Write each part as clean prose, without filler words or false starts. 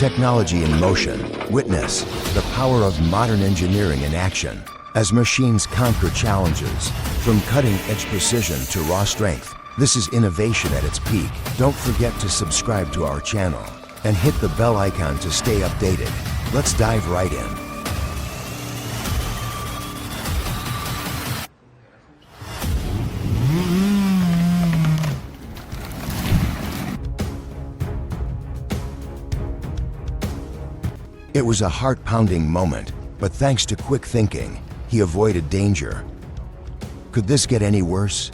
Technology in motion. Witness the power of modern engineering in action as machines conquer challenges. From cutting-edge precision to raw strength, this is innovation at its peak. Don't forget to subscribe to our channel and hit the bell icon to stay updated. Let's dive right in. It was a heart-pounding moment, but thanks to quick thinking, he avoided danger. Could this get any worse?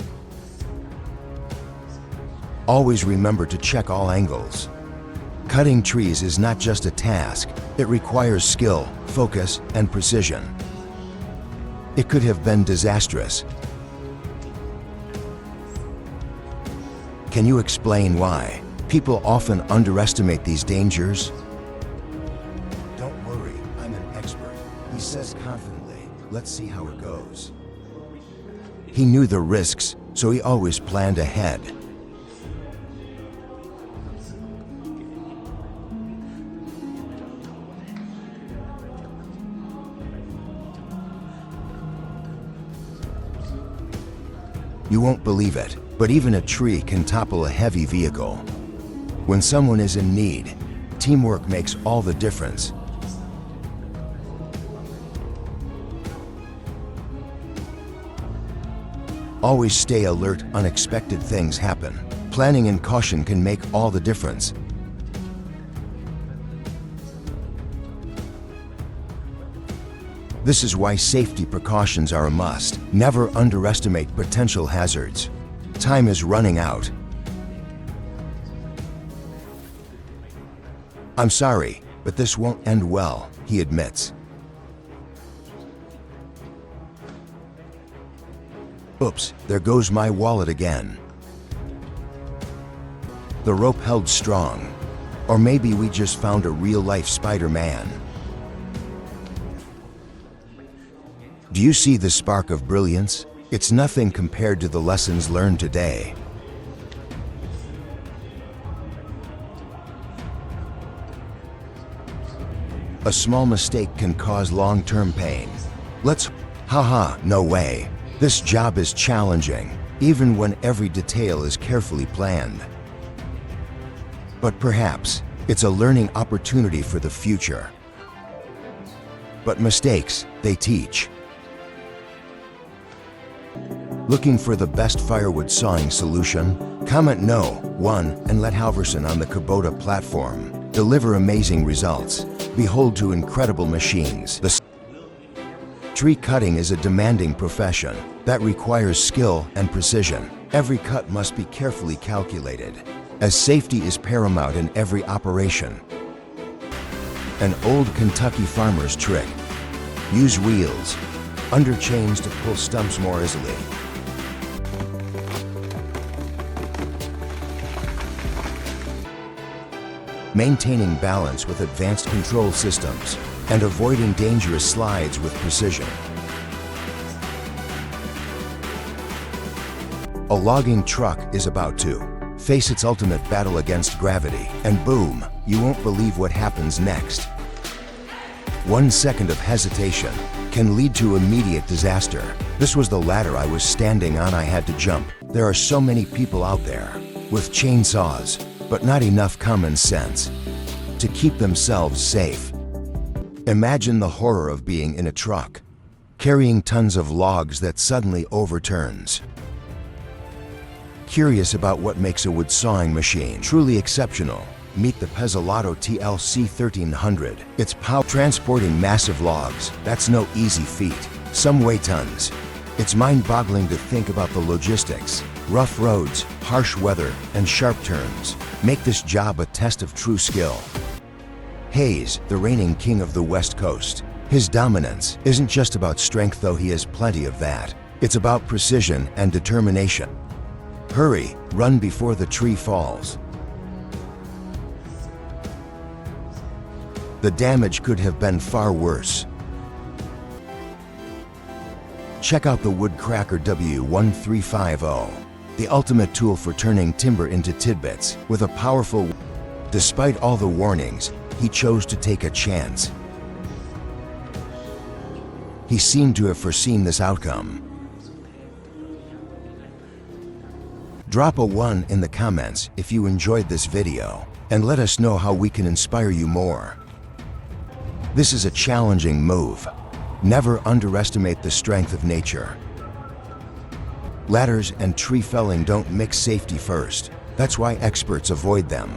Always remember to check all angles. Cutting trees is not just a task, it requires skill, focus, and precision. It could have been disastrous. Can you explain why people often underestimate these dangers? Don't worry, I'm an expert, he says confidently. Let's see how it goes. He knew the risks, so he always planned ahead. You won't believe it, but even a tree can topple a heavy vehicle. When someone is in need, teamwork makes all the difference. Always stay alert, unexpected things happen. Planning and caution can make all the difference. This is why safety precautions are a must. Never underestimate potential hazards. Time is running out. I'm sorry, but this won't end well, he admits. Oops, there goes my wallet again. The rope held strong. Or maybe we just found a real-life Spider-Man. Do you see the spark of brilliance? It's nothing compared to the lessons learned today. A small mistake can cause long-term pain. Haha, no way. This job is challenging, even when every detail is carefully planned. But perhaps it's a learning opportunity for the future. But mistakes, they teach. Looking for the best firewood sawing solution? Comment no, 1, and let Halverson on the Kubota platform deliver amazing results. Behold to incredible machines. Tree cutting is a demanding profession that requires skill and precision. Every cut must be carefully calculated, as safety is paramount in every operation. An old Kentucky farmer's trick. Use wheels under chains to pull stumps more easily. Maintaining balance with advanced control systems and avoiding dangerous slides with precision. A logging truck is about to face its ultimate battle against gravity, and boom, you won't believe what happens next. 1 second of hesitation can lead to immediate disaster. This was the ladder I was standing on. I had to jump. There are so many people out there with chainsaws, but not enough common sense to keep themselves safe. Imagine the horror of being in a truck, carrying tons of logs that suddenly overturns. Curious about what makes a wood sawing machine truly exceptional? Meet the Pezolato TLC1300. It's power transporting massive logs. That's no easy feat. Some weigh tons. It's mind-boggling to think about the logistics. Rough roads, harsh weather, and sharp turns make this job a test of true skill. Hayes, the reigning king of the West Coast. His dominance isn't just about strength, though he has plenty of that. It's about precision and determination. Hurry, run before the tree falls. The damage could have been far worse. Check out the Woodcracker W1350, the ultimate tool for turning timber into tidbits with a powerful. Despite all the warnings, He chose to take a chance. He seemed to have foreseen this outcome. Drop a 1 in the comments if you enjoyed this video, and let us know how we can inspire you more. This is a challenging move. Never underestimate the strength of nature. Ladders and tree felling don't mix safety first. That's why experts avoid them.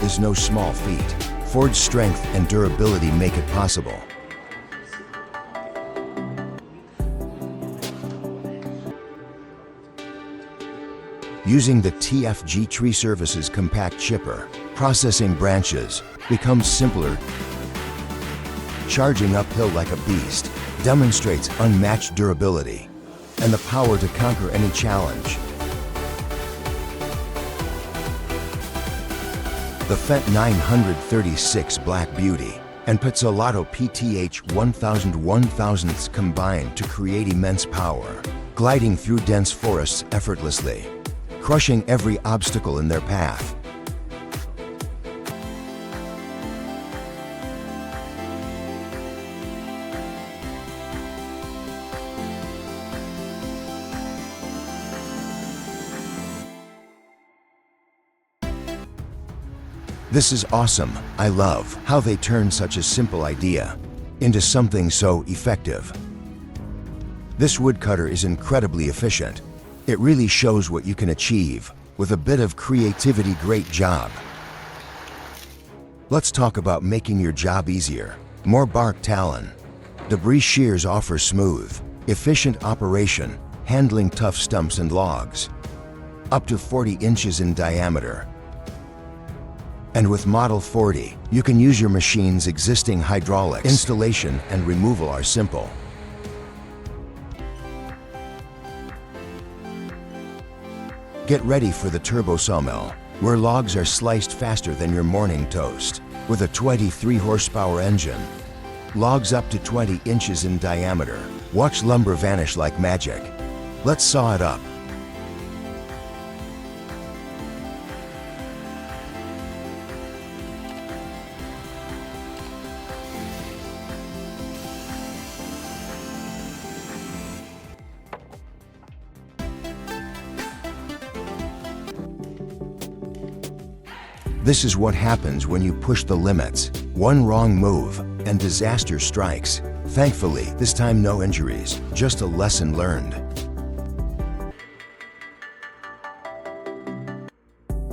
Is no small feat. Ford's strength and durability make it possible. Using the TFG Tree Services compact chipper, processing branches becomes simpler. Charging uphill like a beast demonstrates unmatched durability and the power to conquer any challenge. The Fendt 936 Black Beauty and Pizzolatto PTH 1000 combine to create immense power, gliding through dense forests effortlessly, crushing every obstacle in their path. This is awesome. I love how they turn such a simple idea into something so effective. This woodcutter is incredibly efficient. It really shows what you can achieve with a bit of creativity. Great job. Let's talk about making your job easier. More bark talon. Debris shears offer smooth, efficient operation, handling tough stumps and logs. Up to 40 inches in diameter. And with Model 40, you can use your machine's existing hydraulics. Installation and removal are simple. Get ready for the turbo sawmill, where logs are sliced faster than your morning toast. With a 23 horsepower engine, logs up to 20 inches in diameter. Watch lumber vanish like magic. Let's saw it up. This is what happens when you push the limits. One wrong move, and disaster strikes. Thankfully, this time no injuries, just a lesson learned.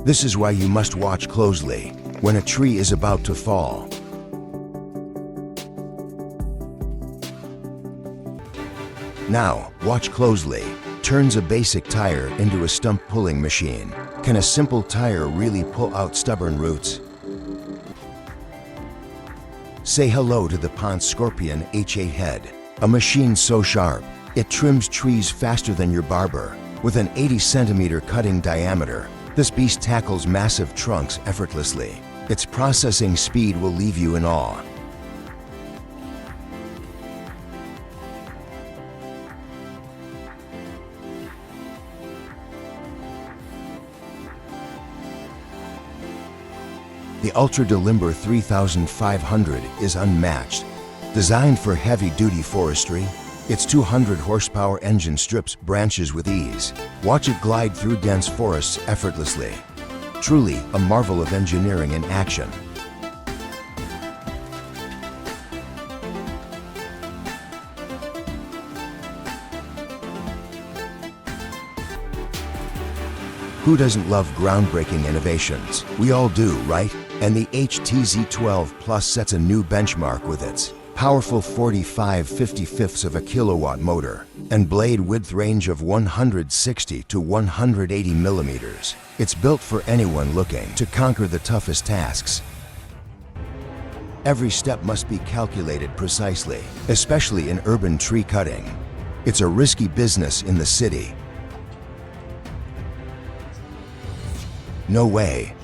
This is why you must watch closely when a tree is about to fall. Now, watch closely. Turns a basic tire into a stump pulling machine. Can a simple tire really pull out stubborn roots? Say hello to the Ponce Scorpion H8 head, a machine so sharp, it trims trees faster than your barber. With an 80-centimeter cutting diameter, this beast tackles massive trunks effortlessly. Its processing speed will leave you in awe. The Ultra Delimber 3500 is unmatched. Designed for heavy-duty forestry, its 200 horsepower engine strips branches with ease. Watch it glide through dense forests effortlessly. Truly a marvel of engineering in action. Who doesn't love groundbreaking innovations? We all do, right? And the HTZ12 Plus sets a new benchmark with its powerful 45/55 of a kilowatt motor and blade width range of 160 to 180 millimeters. It's built for anyone looking to conquer the toughest tasks. Every step must be calculated precisely, especially in urban tree cutting. It's a risky business in the city. No way.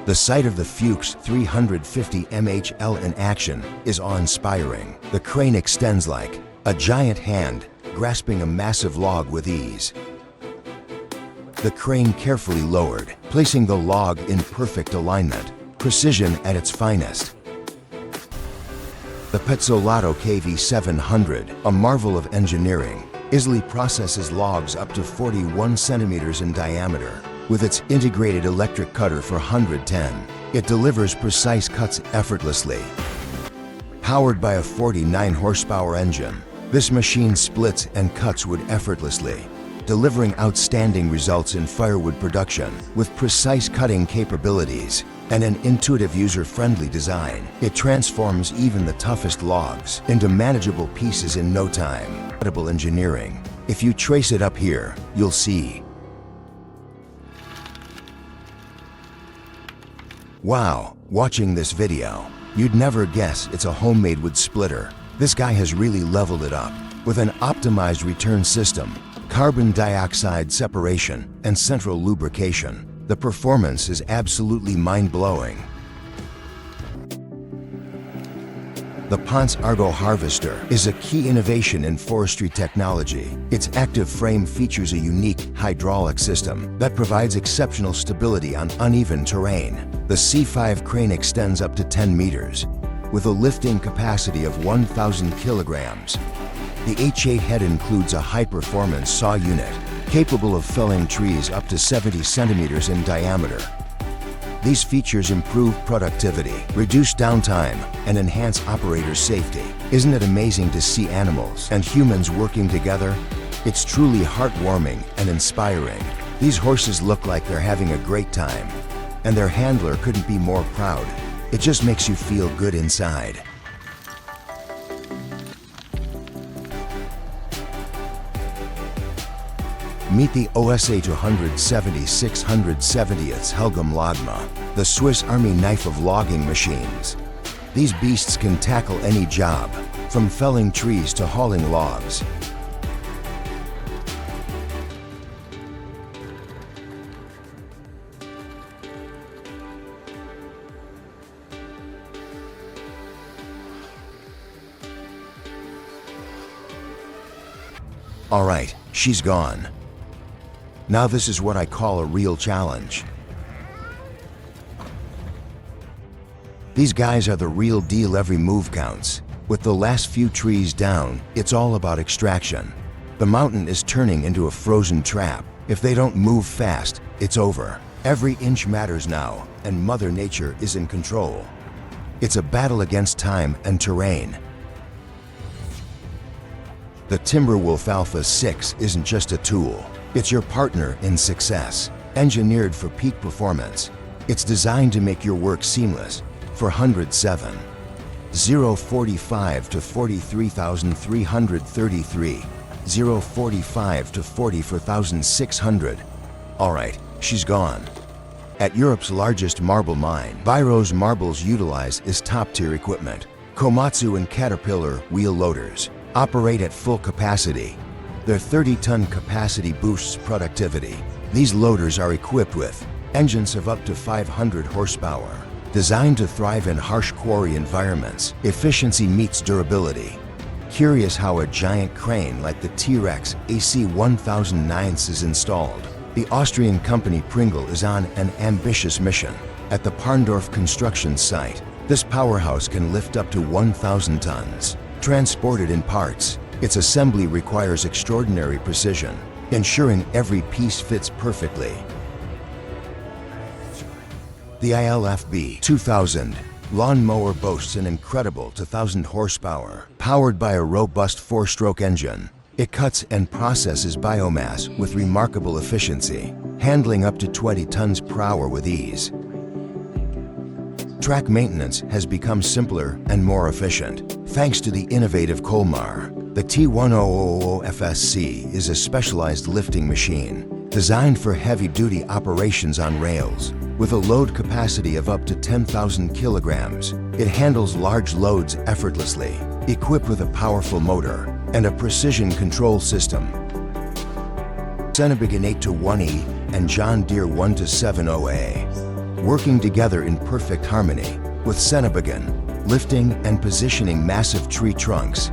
The sight of the Fuchs 350 MHL in action is awe-inspiring. The crane extends like a giant hand, grasping a massive log with ease. The crane carefully lowered, placing the log in perfect alignment. Precision at its finest. The Pezzolato KV700, a marvel of engineering, easily processes logs up to 41 centimeters in diameter. With its integrated electric cutter for 110, it delivers precise cuts effortlessly. Powered by a 49 horsepower engine, this machine splits and cuts wood effortlessly, delivering outstanding results in firewood production. With precise cutting capabilities and an intuitive user-friendly design, it transforms even the toughest logs into manageable pieces in no time. Incredible engineering. If you trace it up here, you'll see. Wow, watching this video, you'd never guess it's a homemade wood splitter. This guy has really leveled it up. With an optimized return system, carbon dioxide separation, and central lubrication, the performance is absolutely mind-blowing. The Ponce Argo Harvester is a key innovation in forestry technology. Its active frame features a unique hydraulic system that provides exceptional stability on uneven terrain. The C5 crane extends up to 10 meters, with a lifting capacity of 1,000 kilograms. The H8 head includes a high-performance saw unit, capable of felling trees up to 70 centimeters in diameter. These features improve productivity, reduce downtime, and enhance operator safety. Isn't it amazing to see animals and humans working together? It's truly heartwarming and inspiring. These horses look like they're having a great time, and their handler couldn't be more proud. It just makes you feel good inside. Meet the OSA 270-670th Helgam Logma, the Swiss Army knife of logging machines. These beasts can tackle any job, from felling trees to hauling logs. All right, she's gone. Now this is what I call a real challenge. These guys are the real deal. Every move counts. With the last few trees down, it's all about extraction. The mountain is turning into a frozen trap. If they don't move fast, it's over. Every inch matters now, and Mother Nature is in control. It's a battle against time and terrain. The Timberwolf Alpha 6 isn't just a tool. It's your partner in success. Engineered for peak performance, it's designed to make your work seamless. For 107, 045 to 43,333, 045 to 44,600. All right, she's gone. At Europe's largest marble mine, Biro's marbles utilize is top-tier equipment. Komatsu and Caterpillar wheel loaders operate at full capacity. Their 30-ton capacity boosts productivity. These loaders are equipped with engines of up to 500 horsepower. Designed to thrive in harsh quarry environments, efficiency meets durability. Curious how a giant crane like the T-Rex AC1009 is installed? The Austrian company Pringle is on an ambitious mission. At the Parndorf construction site, this powerhouse can lift up to 1,000 tons. Transported in parts, its assembly requires extraordinary precision, ensuring every piece fits perfectly. The ILFB 2000 lawnmower boasts an incredible 2,000 horsepower. Powered by a robust 4-stroke engine, it cuts and processes biomass with remarkable efficiency, handling up to 20 tons per hour with ease. Track maintenance has become simpler and more efficient, thanks to the innovative Colmar. The T1000 FSC is a specialized lifting machine, designed for heavy-duty operations on rails. With a load capacity of up to 10,000 kilograms, it handles large loads effortlessly, equipped with a powerful motor and a precision control system. Cenebigan 8-1E and John Deere 1-70A, working together in perfect harmony. With Cenebigan, lifting and positioning massive tree trunks,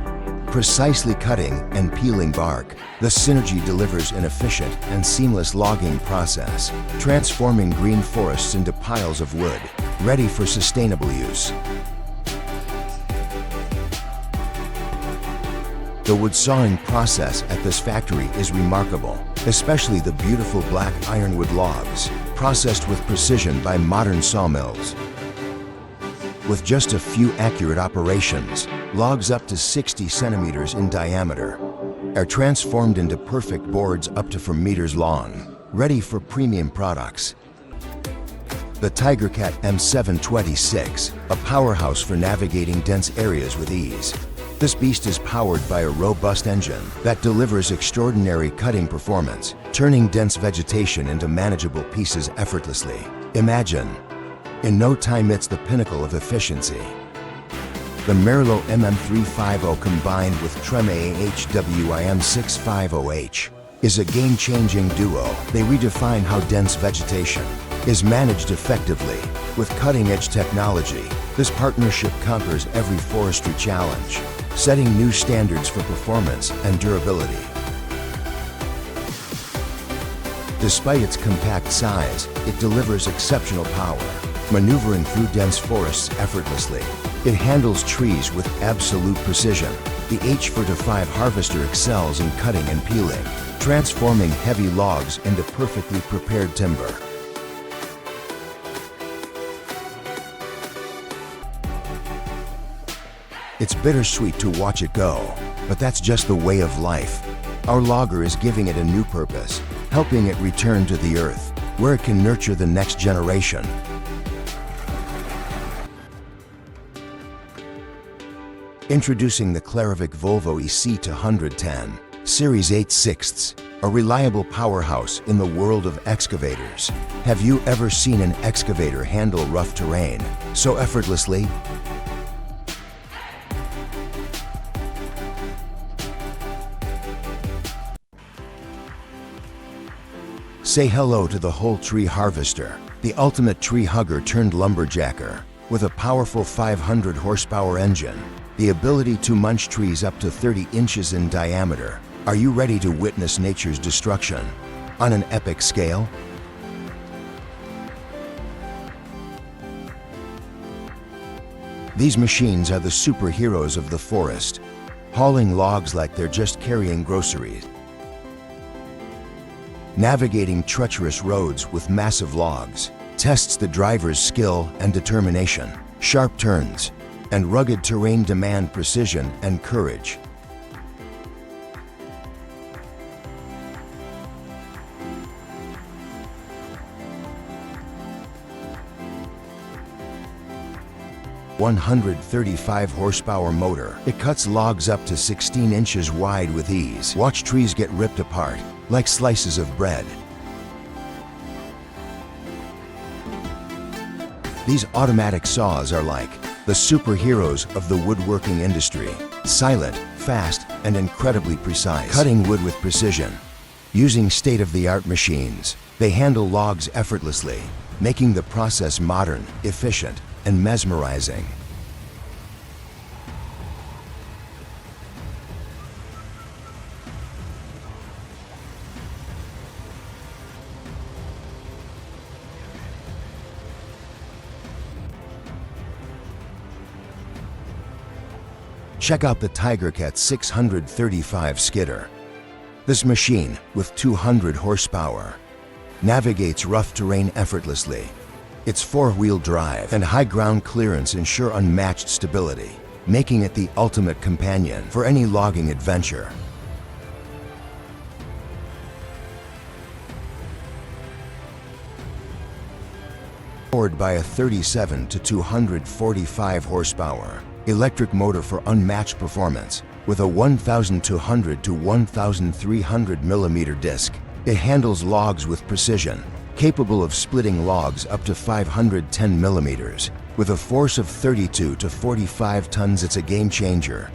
precisely cutting and peeling bark. The Synergy delivers an efficient and seamless logging process, transforming green forests into piles of wood, ready for sustainable use. The wood sawing process at this factory is remarkable, especially the beautiful black ironwood logs, processed with precision by modern sawmills. With just a few accurate operations, logs up to 60 centimeters in diameter are transformed into perfect boards up to 4 meters long, ready for premium products. The TigerCat M726, a powerhouse for navigating dense areas with ease. This beast is powered by a robust engine that delivers extraordinary cutting performance, turning dense vegetation into manageable pieces effortlessly. Imagine, in no time it's the pinnacle of efficiency. The Merlo MM350 combined with Treme HWIM650H is a game-changing duo. They redefine how dense vegetation is managed effectively. With cutting-edge technology, this partnership conquers every forestry challenge, setting new standards for performance and durability. Despite its compact size, it delivers exceptional power, maneuvering through dense forests effortlessly. It handles trees with absolute precision. The H4-5 harvester excels in cutting and peeling, transforming heavy logs into perfectly prepared timber. It's bittersweet to watch it go, but that's just the way of life. Our logger is giving it a new purpose, helping it return to the earth, where it can nurture the next generation. Introducing the Clarovic Volvo EC210 Series 8/6, a reliable powerhouse in the world of excavators. Have you ever seen an excavator handle rough terrain so effortlessly? Say hello to the whole tree harvester, the ultimate tree hugger turned lumberjacker. With a powerful 500 horsepower engine, the ability to munch trees up to 30 inches in diameter. Are you ready to witness nature's destruction on an epic scale? These machines are the superheroes of the forest, hauling logs like they're just carrying groceries. Navigating treacherous roads with massive logs tests the driver's skill and determination. Sharp turns and rugged terrain demand precision and courage. "135 horsepower motor. It cuts logs up to 16 inches wide with ease. Watch trees get ripped apart like slices of bread." These automatic saws are like the superheroes of the woodworking industry. Silent, fast, and incredibly precise. Cutting wood with precision. Using state-of-the-art machines, they handle logs effortlessly, making the process modern, efficient, and mesmerizing. Check out the TigerCat 635 skidder. This machine, with 200 horsepower, navigates rough terrain effortlessly. Its four-wheel drive and high ground clearance ensure unmatched stability, making it the ultimate companion for any logging adventure. Powered by a 37 to 245 horsepower electric motor for unmatched performance, with a 1,200 to 1,300 millimeter disc, it handles logs with precision, capable of splitting logs up to 510 millimeters. With a force of 32 to 45 tons, it's a game changer.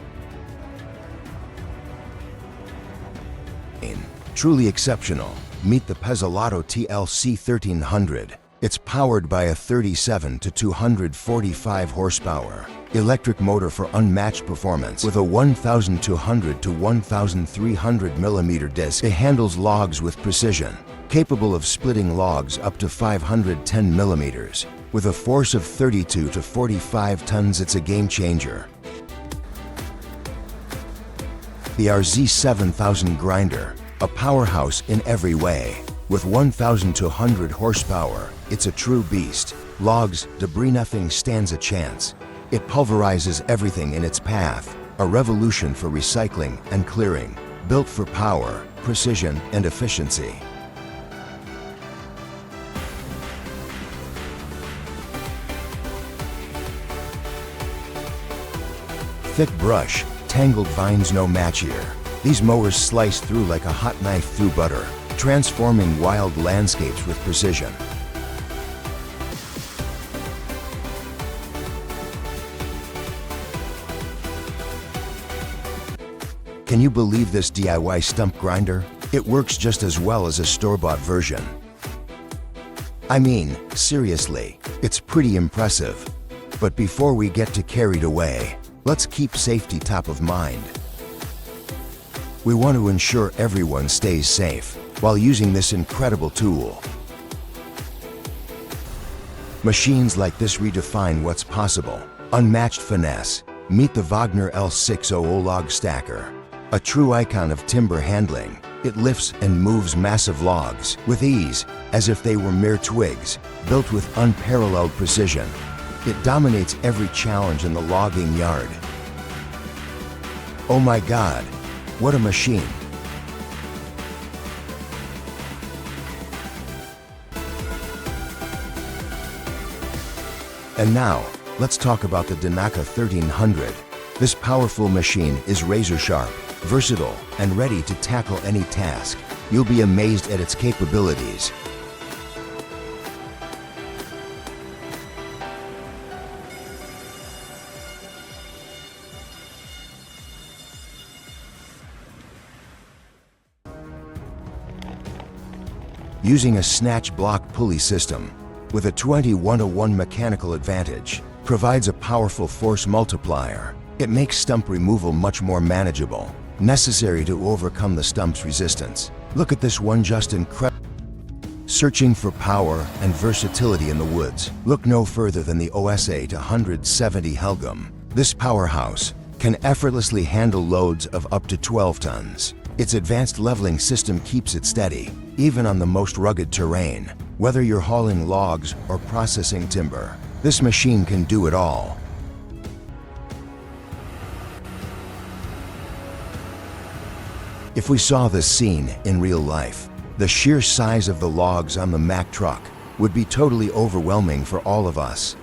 Truly exceptional. Meet the Pezzolato TLC 1300. It's powered by a 37 to 245 horsepower electric motor for unmatched performance with a 1,200 to 1,300 millimeter disc. It handles logs with precision, capable of splitting logs up to 510 millimeters. With a force of 32 to 45 tons, it's a game changer. The RZ7000 grinder, a powerhouse in every way. With 1,200 horsepower, it's a true beast. Logs, debris, nothing stands a chance. It pulverizes everything in its path, a revolution for recycling and clearing, built for power, precision, and efficiency. Thick brush, tangled vines, no match here. These mowers slice through like a hot knife through butter, transforming wild landscapes with precision. Can you believe this DIY stump grinder? It works just as well as a store-bought version. I mean, seriously, it's pretty impressive. But before we get too carried away, let's keep safety top of mind. We want to ensure everyone stays safe while using this incredible tool. Machines like this redefine what's possible. Unmatched finesse. Meet the Wagner L600 log stacker. A true icon of timber handling, it lifts and moves massive logs with ease, as if they were mere twigs, built with unparalleled precision. It dominates every challenge in the logging yard. Oh my God, what a machine! And now, let's talk about the Donaka 1300. This powerful machine is razor sharp, versatile, and ready to tackle any task. You'll be amazed at its capabilities. Using a snatch block pulley system with a 21-to-1 mechanical advantage, provides a powerful force multiplier. It makes stump removal much more manageable, necessary to overcome the stump's resistance. Look at this one, just incredible. Searching for power and versatility in the woods? Look no further than the OS8 170 Helgum. This powerhouse can effortlessly handle loads of up to 12 tons. Its advanced leveling system keeps it steady, even on the most rugged terrain. Whether you're hauling logs or processing timber, this machine can do it all. If we saw this scene in real life, the sheer size of the logs on the Mack truck would be totally overwhelming for all of us.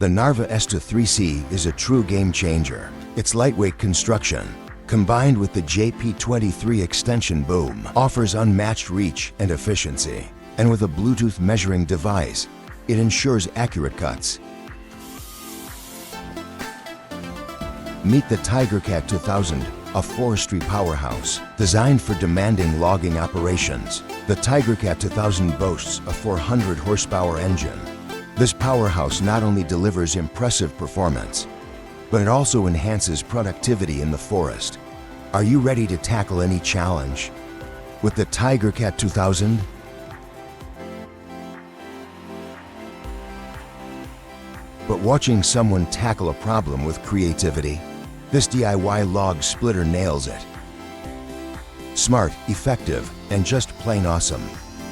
The Narva Esta 3C is a true game changer. Its lightweight construction, combined with the JP23 extension boom, offers unmatched reach and efficiency. And with a Bluetooth measuring device, it ensures accurate cuts. Meet the TigerCat 2000, a forestry powerhouse. Designed for demanding logging operations, the TigerCat 2000 boasts a 400 horsepower engine. This powerhouse not only delivers impressive performance, but it also enhances productivity in the forest. Are you ready to tackle any challenge with the TigerCat 2000? But watching someone tackle a problem with creativity, this DIY log splitter nails it. Smart, effective, and just plain awesome.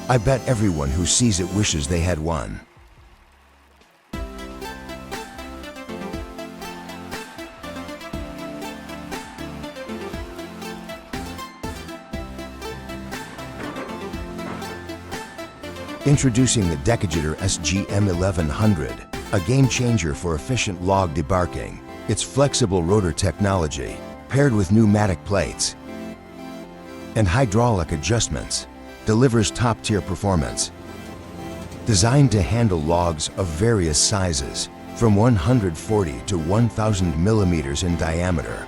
I bet everyone who sees it wishes they had one. Introducing the Excavator SGM 1100, a game changer for efficient log debarking. Its flexible rotor technology, paired with pneumatic plates and hydraulic adjustments, delivers top-tier performance. Designed to handle logs of various sizes, from 140 to 1,000 millimeters in diameter.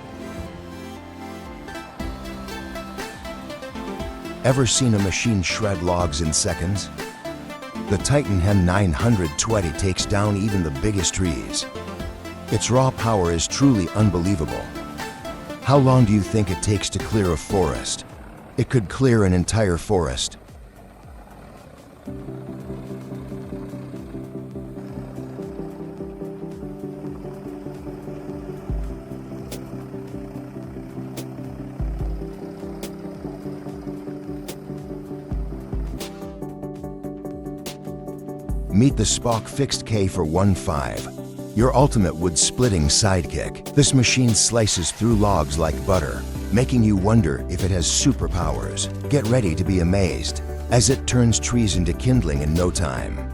Ever seen a machine shred logs in seconds? The Titan Hen 920 takes down even the biggest trees. Its raw power is truly unbelievable. How long do you think it takes to clear a forest? It could clear an entire forest. Meet the Spock Fixed K for 1.5. Your ultimate wood-splitting sidekick. This machine slices through logs like butter, making you wonder if it has superpowers. Get ready to be amazed, as it turns trees into kindling in no time.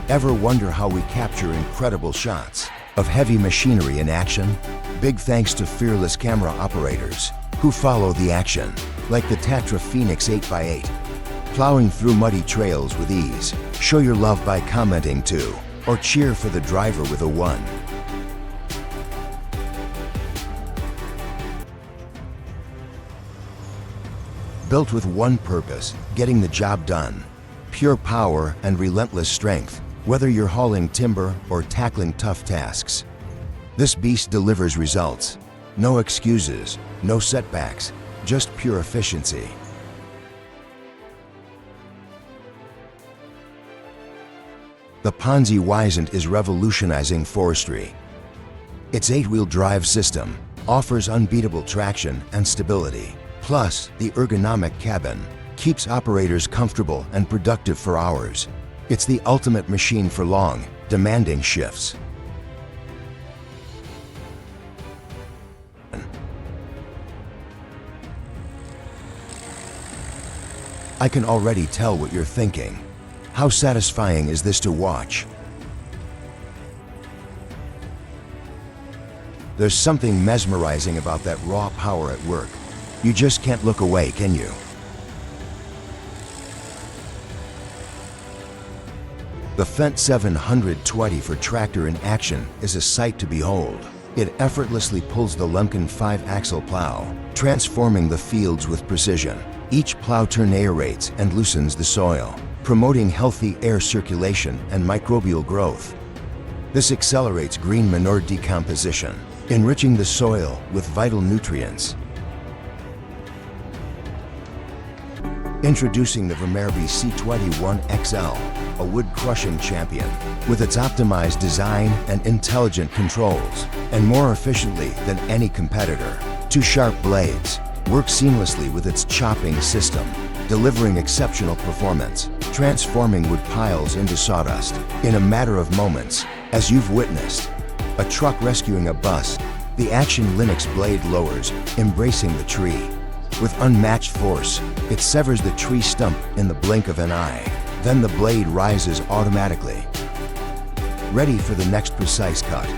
Ever wonder how we capture incredible shots of heavy machinery in action? Big thanks to fearless camera operators who follow the action, like the Tatra Phoenix 8x8. Plowing through muddy trails with ease. Show your love by commenting 2, or cheer for the driver with a 1. Built with one purpose, getting the job done. Pure power and relentless strength. Whether you're hauling timber or tackling tough tasks, this beast delivers results. No excuses, no setbacks, just pure efficiency. The Ponzi Wisent is revolutionizing forestry. Its 8-wheel drive system offers unbeatable traction and stability. Plus, the ergonomic cabin keeps operators comfortable and productive for hours. It's the ultimate machine for long, demanding shifts. I can already tell what you're thinking. How satisfying is this to watch? There's something mesmerizing about that raw power at work. You just can't look away, can you? The Fendt 720 for tractor in action is a sight to behold. It effortlessly pulls the Lemken 5-axle plow, transforming the fields with precision. Each plow turn aerates and loosens the soil, promoting healthy air circulation and microbial growth. This accelerates green manure decomposition, enriching the soil with vital nutrients. Introducing the Vermeerby C21XL, a wood-crushing champion. With its optimized design and intelligent controls, and more efficiently than any competitor. 2 sharp blades work seamlessly with its chopping system, delivering exceptional performance, transforming wood piles into sawdust in a matter of moments. As you've witnessed, a truck rescuing a bus, the Action Linux blade lowers, embracing the tree. With unmatched force, it severs the tree stump in the blink of an eye. Then the blade rises automatically, ready for the next precise cut.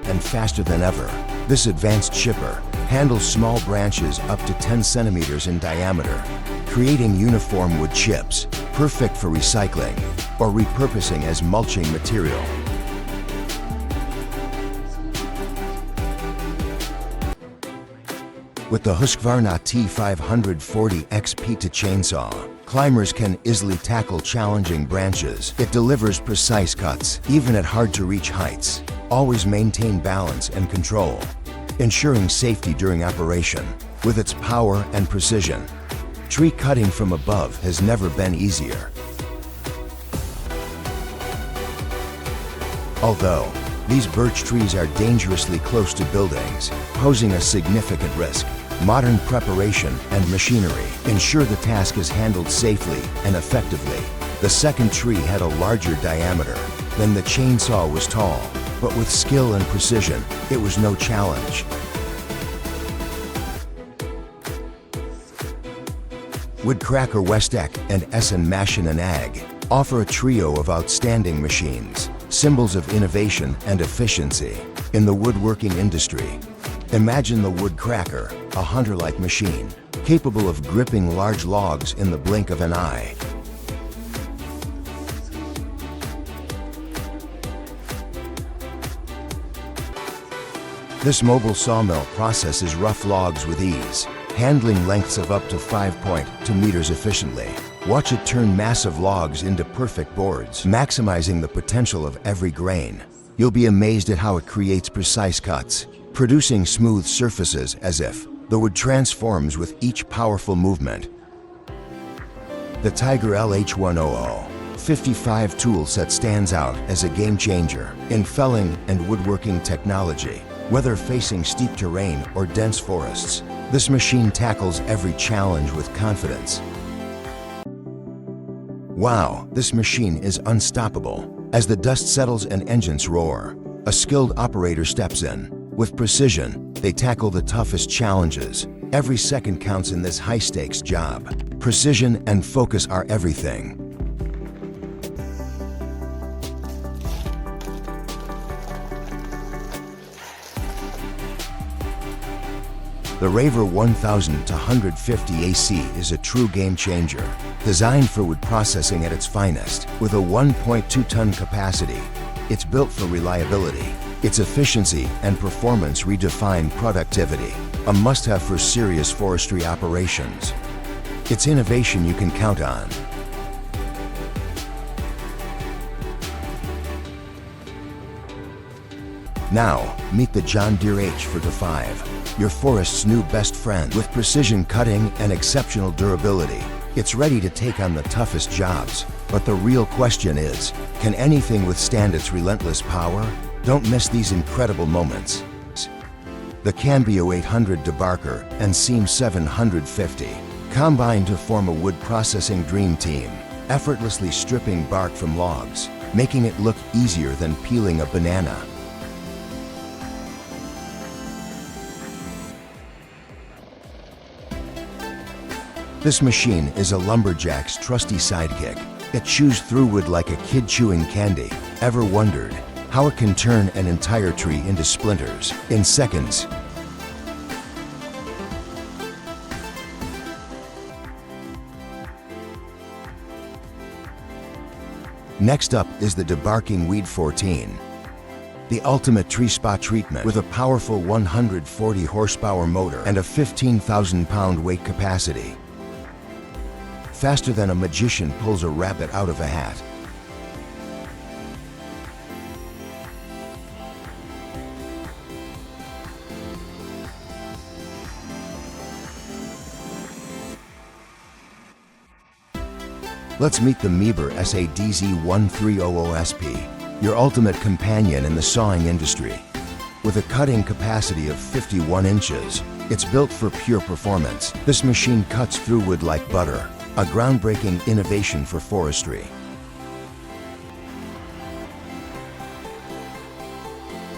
And faster than ever, this advanced chipper handles small branches up to 10 centimeters in diameter, creating uniform wood chips, perfect for recycling or repurposing as mulching material. With the Husqvarna T540 XP2 chainsaw, climbers can easily tackle challenging branches. It delivers precise cuts, even at hard-to-reach heights. Always maintain balance and control, ensuring safety during operation. With its power and precision, tree cutting from above has never been easier. Although these birch trees are dangerously close to buildings, posing a significant risk, modern preparation and machinery ensure the task is handled safely and effectively. The second tree had a larger diameter than the chainsaw was tall, but with skill and precision, it was no challenge. Woodcracker Westek and Essen Maschinen AG offer a trio of outstanding machines. symbols of innovation and efficiency in the woodworking industry. Imagine the Woodcracker, a hunter-like machine, capable of gripping large logs in the blink of an eye. This mobile sawmill processes rough logs with ease, handling lengths of up to 5.2 meters efficiently. Watch it turn massive logs into perfect boards, maximizing the potential of every grain. You'll be amazed at how it creates precise cuts, producing smooth surfaces as if the wood transforms with each powerful movement. The Tiger LH100 55 tool set stands out as a game changer in felling and woodworking technology. Whether facing steep terrain or dense forests, this machine tackles every challenge with confidence. Wow, this machine is unstoppable. As the dust settles and engines roar, a skilled operator steps in. With precision, they tackle the toughest challenges. Every second counts in this high-stakes job. Precision and focus are everything. The Raver 1250 AC is a true game changer, designed for wood processing at its finest. With a 1.2-ton capacity, it's built for reliability. Its efficiency and performance redefine productivity, a must-have for serious forestry operations. It's innovation you can count on. Now, meet the John Deere H45, your forest's new best friend. With precision cutting and exceptional durability, it's ready to take on the toughest jobs. But the real question is, can anything withstand its relentless power? Don't miss these incredible moments. The Cambio 800 debarker and Seam 750 combine to form a wood processing dream team, effortlessly stripping bark from logs, making it look easier than peeling a banana. This machine is a lumberjack's trusty sidekick. It chews through wood like a kid chewing candy. Ever wondered how it can turn an entire tree into splinters in seconds? Next up is the debarking Weed 14, the ultimate tree spot treatment. With a powerful 140 horsepower motor and a 15,000-pound weight capacity. Faster than a magician pulls a rabbit out of a hat. Let's meet the Meber SA-DZ1300SP, your ultimate companion in the sawing industry. With a cutting capacity of 51 inches, it's built for pure performance. This machine cuts through wood like butter, a groundbreaking innovation for forestry.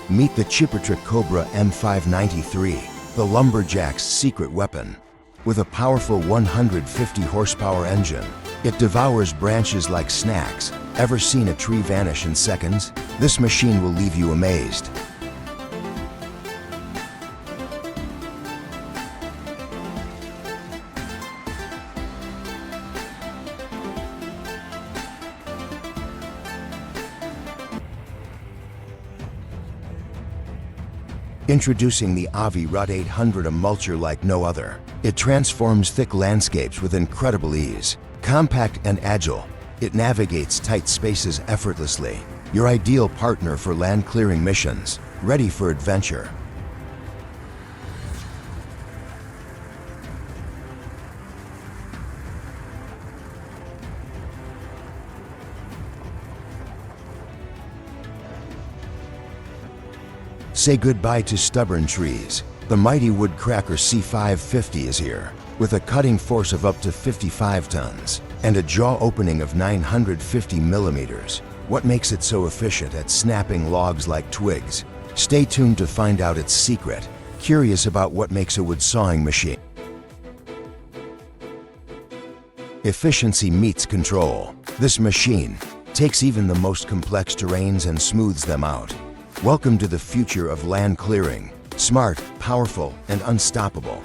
Meet the Chippertrick Cobra M593, the lumberjack's secret weapon. With a powerful 150 horsepower engine, it devours branches like snacks. Ever seen a tree vanish in seconds? This machine will leave you amazed. Introducing the Avi Rut 800, a mulcher like no other. It transforms thick landscapes with incredible ease. Compact and agile, it navigates tight spaces effortlessly. Your ideal partner for land clearing missions, ready for adventure. Say goodbye to stubborn trees. The mighty Woodcracker C550 is here. With a cutting force of up to 55 tons and a jaw opening of 950 millimeters. What makes it so efficient at snapping logs like twigs? Stay tuned to find out its secret. Curious about what makes a wood sawing machine? Efficiency meets control. This machine takes even the most complex terrains and smooths them out. Welcome to the future of land clearing. Smart, powerful, and unstoppable.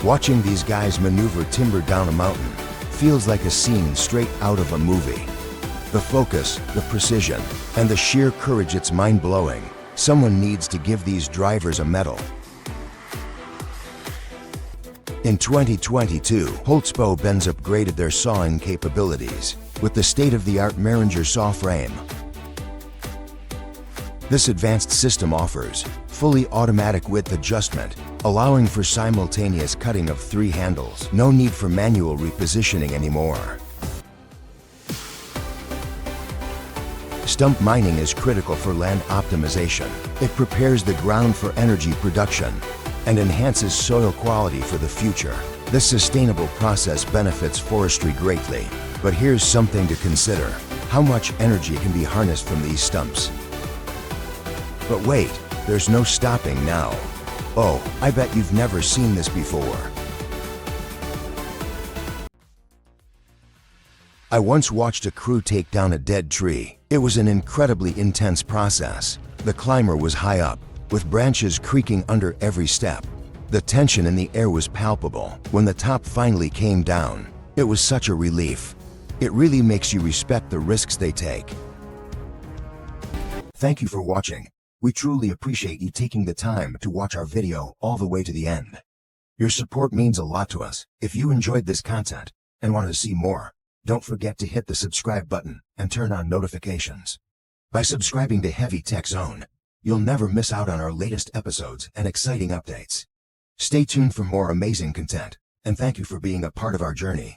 Watching these guys maneuver timber down a mountain feels like a scene straight out of a movie. The focus, the precision, and the sheer courage, it's mind-blowing. Someone needs to give these drivers a medal. In 2022, Holtzbo Benz upgraded their sawing capabilities with the state-of-the-art Meringer saw frame. This advanced system offers fully automatic width adjustment, allowing for simultaneous cutting of 3 handles. No need for manual repositioning anymore. Stump mining is critical for land optimization. It prepares the ground for energy production and enhances soil quality for the future. This sustainable process benefits forestry greatly. But here's something to consider: how much energy can be harnessed from these stumps? But wait, there's no stopping now. Oh, I bet you've never seen this before. I once watched a crew take down a dead tree. It was an incredibly intense process. The climber was high up, with branches creaking under every step. The tension in the air was palpable. When the top finally came down, it was such a relief. It really makes you respect the risks they take. Thank you for watching. We truly appreciate you taking the time to watch our video all the way to the end. Your support means a lot to us. If you enjoyed this content and want to see more, don't forget to hit the subscribe button and turn on notifications. By subscribing to Heavy Tech Zone, you'll never miss out on our latest episodes and exciting updates. Stay tuned for more amazing content, and thank you for being a part of our journey.